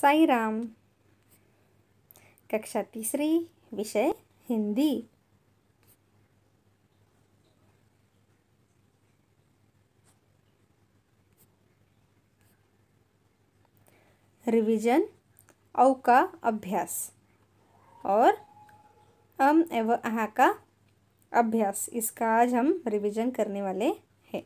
साई राम। कक्षा तीसरी, विषय हिंदी। रिवीजन औ का अभ्यास और अम एवं अहा का अभ्यास, इसका आज हम रिवीजन करने वाले हैं।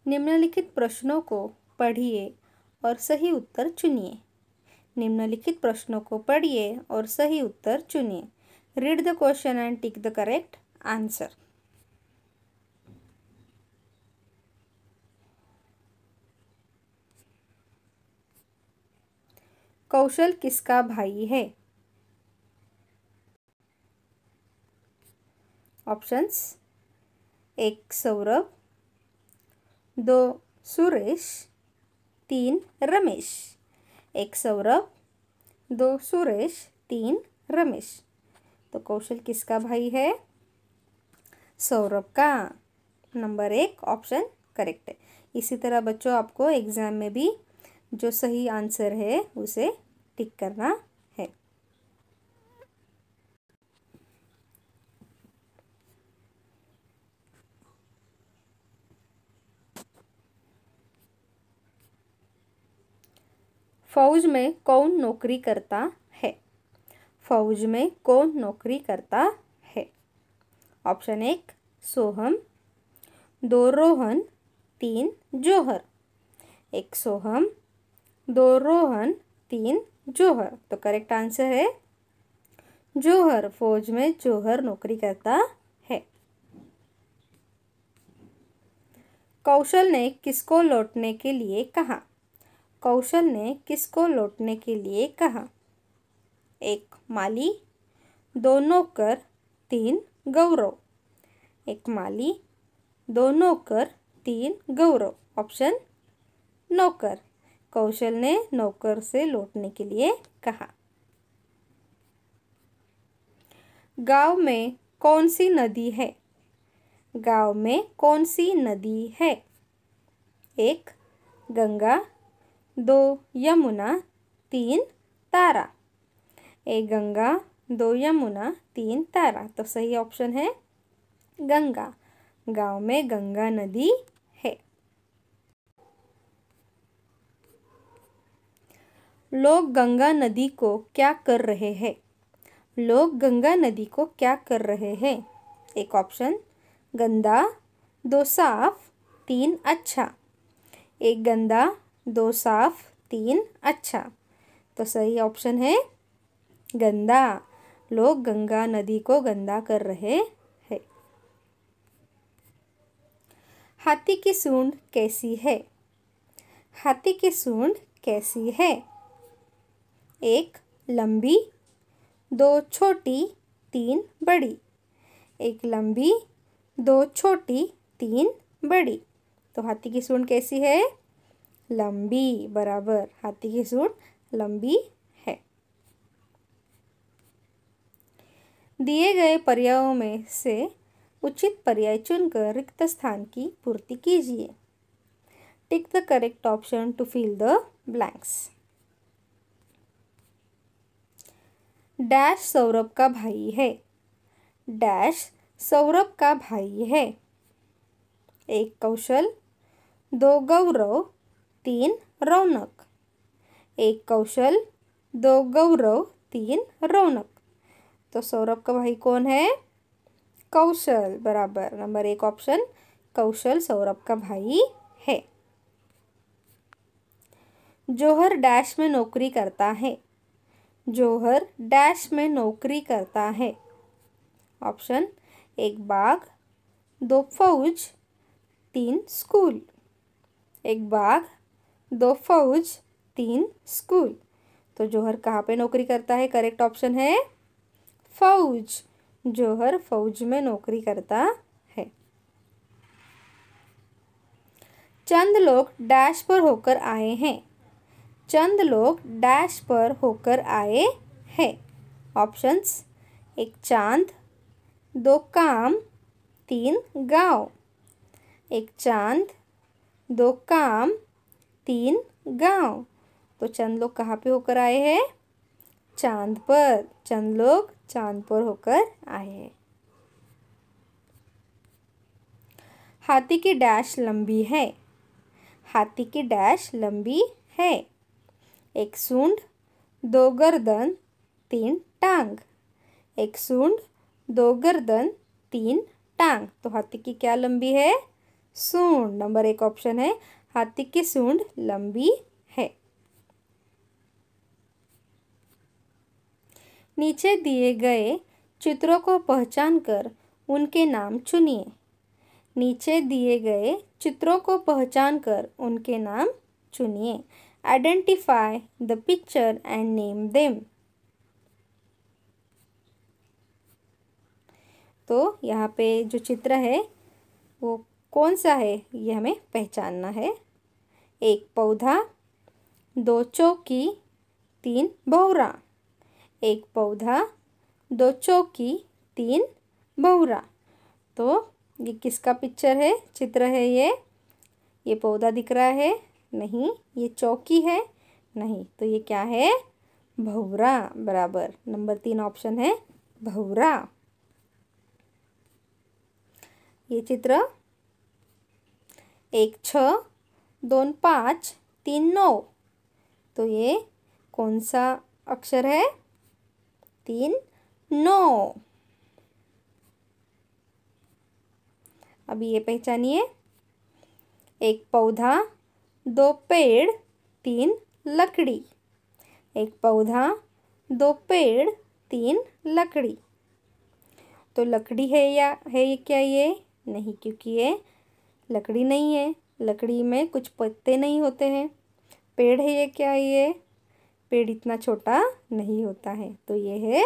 निम्नलिखित प्रश्नों को पढ़िए और सही उत्तर चुनिए। निम्नलिखित प्रश्नों को पढ़िए और सही उत्तर चुनिए। Read the question and tick the correct answer. Kaushal किसका भाई है? ऑप्शंस: 1 सौरभ, 2 सुरेश, 3 रमेश। 1 सौरभ, 2 सुरेश, 3 रमेश। तो कौशल किसका भाई है? सौरभ का। नंबर 1 ऑप्शन करेक्ट है। इसी तरह बच्चों, आपको एग्जाम में भी जो सही आंसर है उसे टिक करना है। फौज में कौन नौकरी करता है? फौज में कौन नौकरी करता है? ऑप्शन 1 सोहम, 2 रोहन, 3 जौहर। 1 सोहम, 2 रोहन, 3 जौहर। तो करेक्ट आंसर है जौहर। फौज में जौहर नौकरी करता है। कौशल ने किसको लौटने के लिए कहा? कौशल ने किसको लौटने के लिए कहा? 1 माली, 2 नौकर, 3 गौरव। 1 माली, 2 नौकर, 3 गौरव। ऑप्शन नौकर। कौशल ने नौकर से लौटने के लिए कहा। गांव में कौन सी नदी है? गांव में कौन सी नदी है? 1 गंगा, 2 यमुना, 3 तारा। 1 गंगा, 2 यमुना, 3 तारा। तो सही ऑप्शन है गंगा। गांव में गंगा नदी है। लोग गंगा नदी को क्या कर रहे हैं? लोग गंगा नदी को क्या कर रहे हैं? 1 ऑप्शन गंदा, 2 साफ, 3 अच्छा। 1 गंदा, 2 साफ, 3 अच्छा। तो सही ऑप्शन है गंदा। लोग गंगा नदी को गंदा कर रहे हैं। हाथी की सूंड कैसी है? हाथी की सूंड कैसी है? 1 लंबी, 2 छोटी, 3 बड़ी। 1 लंबी, 2 छोटी, 3 बड़ी। तो हाथी की सूंड कैसी है? लंबी। बराबर, हाथी की सूंड लंबी है। दिए गए पर्यायों में से उचित पर्याय चुनकर रिक्त स्थान की पूर्ति कीजिए। Tick the correct option to fill the blanks. Dash Saurabh का भाई है। डैश सौरभ का भाई है। 1 कौशल, 2 गौरव, 3 रौनक। 1 कौशल, 2 गौरव, 3 रौनक। तो सौरभ का भाई कौन है? कौशल। बराबर, नंबर 1 ऑप्शन कौशल सौरभ का भाई है। जौहर डैश में नौकरी करता है। जौहर डैश में नौकरी करता है। ऑप्शन 1 बाग, 2 फौज, 3 स्कूल। 1 बाग, 2 फौज, 3 स्कूल। तो जौहर कहाँ पे नौकरी करता है? करेक्ट ऑप्शन है फौज। जौहर फौज में नौकरी करता है। चंद लोग डैश पर होकर आए हैं। चंद लोग डैश पर होकर आए हैं। ऑप्शंस: 1 चांद, दो काम, तीन गाँव। एक चांद, दो काम, तीन गाँव। तो चंद लोग कहाँ पे होकर आए हैं? चांद पर। चंद लोग चांद पर होकर आए हैं। हाथी की डैश लंबी है। हाथी की डैश लंबी है। एक सूंड, दो गर्दन, तीन टांग। एक सूंड, दो गर्दन, तीन टांग। तो हाथी की क्या लंबी है? सूंड। नंबर 1 ऑप्शन है, हाथी की सूंड लंबी है। नीचे दिए गए चित्रों को पहचानकर उनके नाम चुनिए। नीचे दिए गए चित्रों को पहचानकर उनके नाम चुनिए। Identify the picture and name them. तो यहाँ पे जो चित्र है वो कौन सा है, ये हमें पहचानना है। एक पौधा, दो चौकी, तीन भौरा। एक पौधा, दो चौकी, तीन भौरा। तो ये किसका पिक्चर है, चित्र है ये पौधा दिख रहा है? नहीं। ये चौकी है? नहीं। तो ये क्या है? भौरा। बराबर। नंबर 3 ऑप्शन है भौरा। ये चित्र, एक 6, दोन 5, तीन 9। तो ये कौन सा अक्षर है? 3 9। अभी ये पहचानिए। एक पौधा, दो पेड़, तीन लकड़ी। एक पौधा, दो पेड़, तीन लकड़ी। तो लकड़ी है या है ये क्या ये? नहीं, क्योंकि ये लकड़ी नहीं है। लकड़ी में कुछ पत्ते नहीं होते हैं। पेड़ है ये क्या? ये पेड़ इतना छोटा नहीं होता है। तो ये है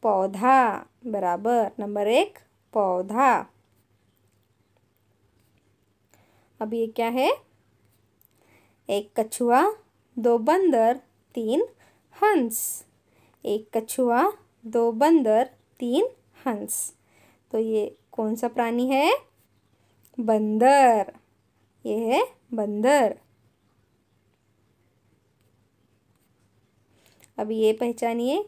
पौधा। बराबर। नंबर 1 पौधा। अब ये क्या है? एक कछुआ, दो बंदर, तीन हंस। एक कछुआ, दो बंदर, तीन हंस। तो ये कौन सा प्राणी है? बंदर। ये है बंदर। अब ये पहचानिए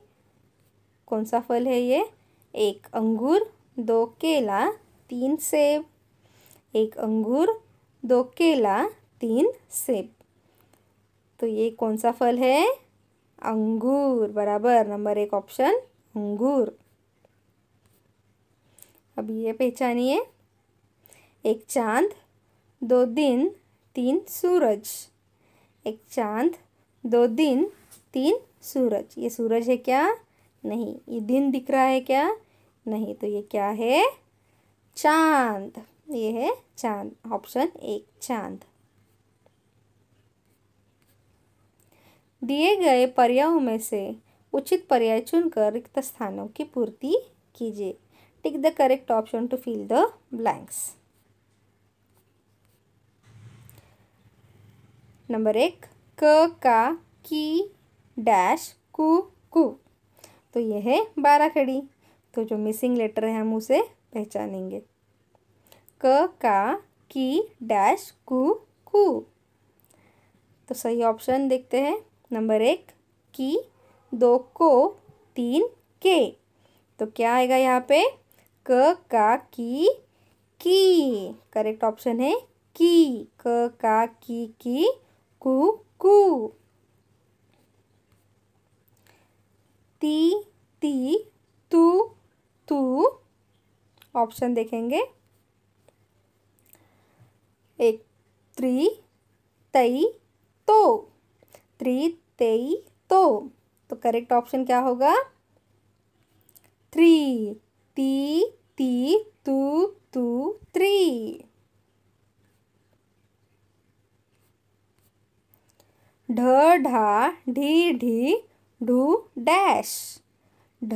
कौन सा फल है ये? एक अंगूर, दो केला, तीन सेब। एक अंगूर, दो केला, तीन सेब। तो ये कौन सा फल है? अंगूर। बराबर। नंबर 1 ऑप्शन अंगूर। अब ये पहचानिए। एक चांद, दो दिन, तीन सूरज। एक चांद, दो दिन, तीन सूरज। ये सूरज है क्या? नहीं। ये दिन दिख रहा है क्या? नहीं। तो ये क्या है? चांद। ये है चांद। ऑप्शन 1 चांद। दिए गए पर्यायों में से उचित पर्याय चुनकर रिक्त स्थानों की पूर्ति कीजिए। Tick the correct option to fill the blanks. Number 1 क का की डैश कु कु। तो ये है बाराखड़ी। तो जो मिसिंग लेटर है हम उसे पहचानेंगे। क का की डैश कु कु। तो सही ऑप्शन देखते हैं। नंबर 1 की, 2 को, 3 के। तो क्या आएगा यहाँ पे? क का की करेक्ट ऑप्शन है की। क का की कु कु। ती ती तू तू। ऑप्शन देखेंगे। एक त्री तई तो। त्री तई तो करेक्ट ऑप्शन क्या होगा? 3। ती ती तू तू 3। ढ ढा ढी ढी ढू डैश। ढ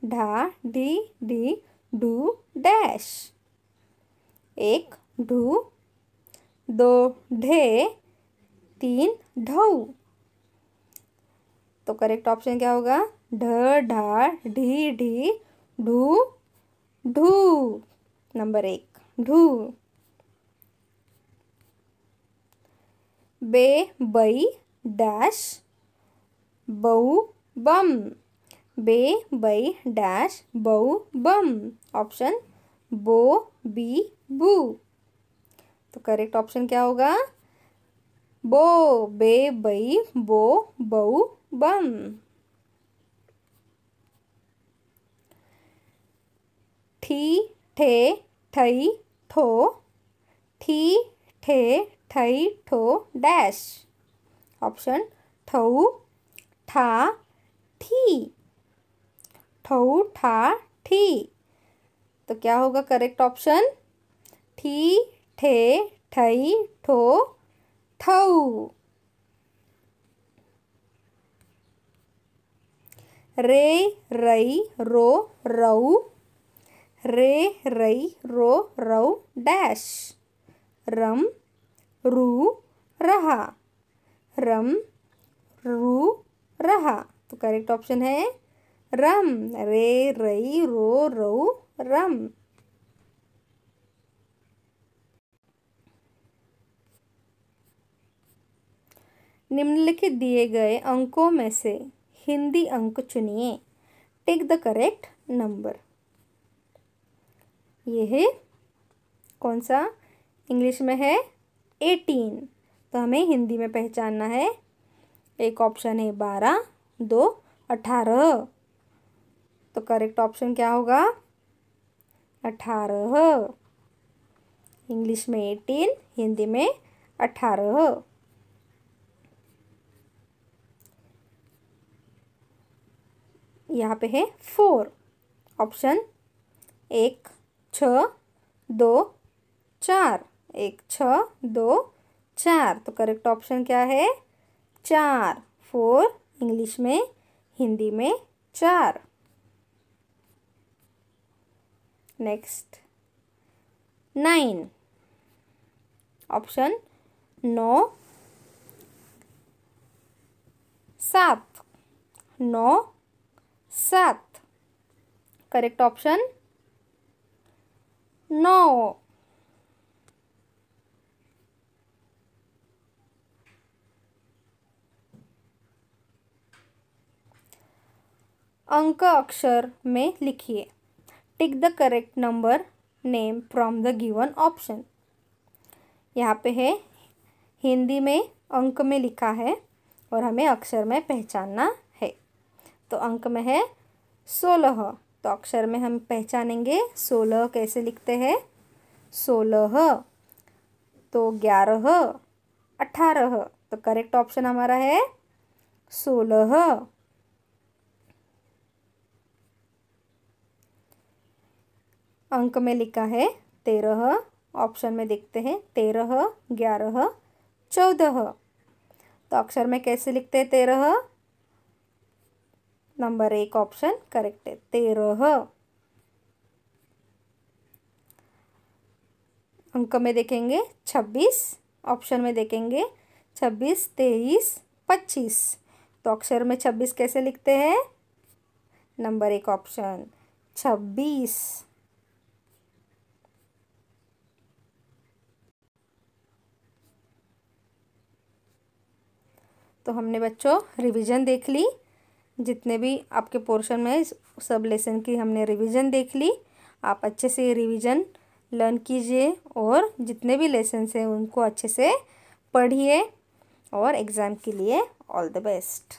ढा ढी ढी ढू डैश। एक ढू, दो ढे, तीन ढऊ। तो करेक्ट ऑप्शन क्या होगा? ढ ढा ढी ढी ढू ढू। नंबर 1 ढू। बे बई डैश बऊ बम। बे बई डैश बऊ बम। ऑप्शन बो बी बू। तो करेक्ट ऑप्शन क्या होगा? बो। बे बई बो बऊ बम। ठी ठे ठई ठो। ठी ठे ठई ठो डैश। ऑप्शन ठऊ ठा ठी। ठऊ ठा ठी। तो क्या होगा करेक्ट ऑप्शन? ठी ठे ठई ठो ठऊ। रे रई रो रऊ। रे रई रो रऊ डैश। रम रू रहा। रम रू रहा। तो करेक्ट ऑप्शन है रम। रे रई रो रऊ रम। निम्नलिखित दिए गए अंकों में से हिंदी अंक चुनिए। टिक द करेक्ट नंबर। ये है कौन सा? इंग्लिश में है 18। तो हमें हिंदी में पहचानना है। एक ऑप्शन है 12, 2 18। तो करेक्ट ऑप्शन क्या होगा? 18। इंग्लिश में 18, हिंदी में 18। यहाँ पे है 4। ऑप्शन 1 6 2 4। 1 6 2 4। तो करेक्ट ऑप्शन क्या है? 4। 4 इंग्लिश में, हिंदी में 4। नेक्स्ट 9। ऑप्शन 9 7। 9 7। Correct option 9। अंक अक्षर में लिखिए। टिक the correct number name from the given option. यहाँ पे है हिंदी में अंक में लिखा है और हमें अक्षर में पहचानना है। तो अंक में है 16। तो अक्षर में हम पहचानेंगे 16 कैसे लिखते हैं? 16। तो 11 18। तो करेक्ट ऑप्शन हमारा है 16। अंक में लिखा है 13। ऑप्शन में देखते हैं 13 11 14। तो अक्षर में कैसे लिखते हैं 13? नंबर 1 ऑप्शन करेक्ट है 13। अंक में देखेंगे 26। ऑप्शन में देखेंगे 26 23 25। तो अक्षर में 26 कैसे लिखते हैं? Number 1 option 26। तो हमने बच्चों रिवीजन देख ली। जितने भी आपके पोर्शन में सब लेसन की हमने रिवीजन देख ली। आप अच्छे से रिवीजन लर्न कीजिए और जितने भी लेसन्स हैं उनको अच्छे से पढ़िए और एग्ज़ाम के लिए ऑल द बेस्ट।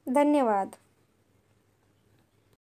धन्यवाद।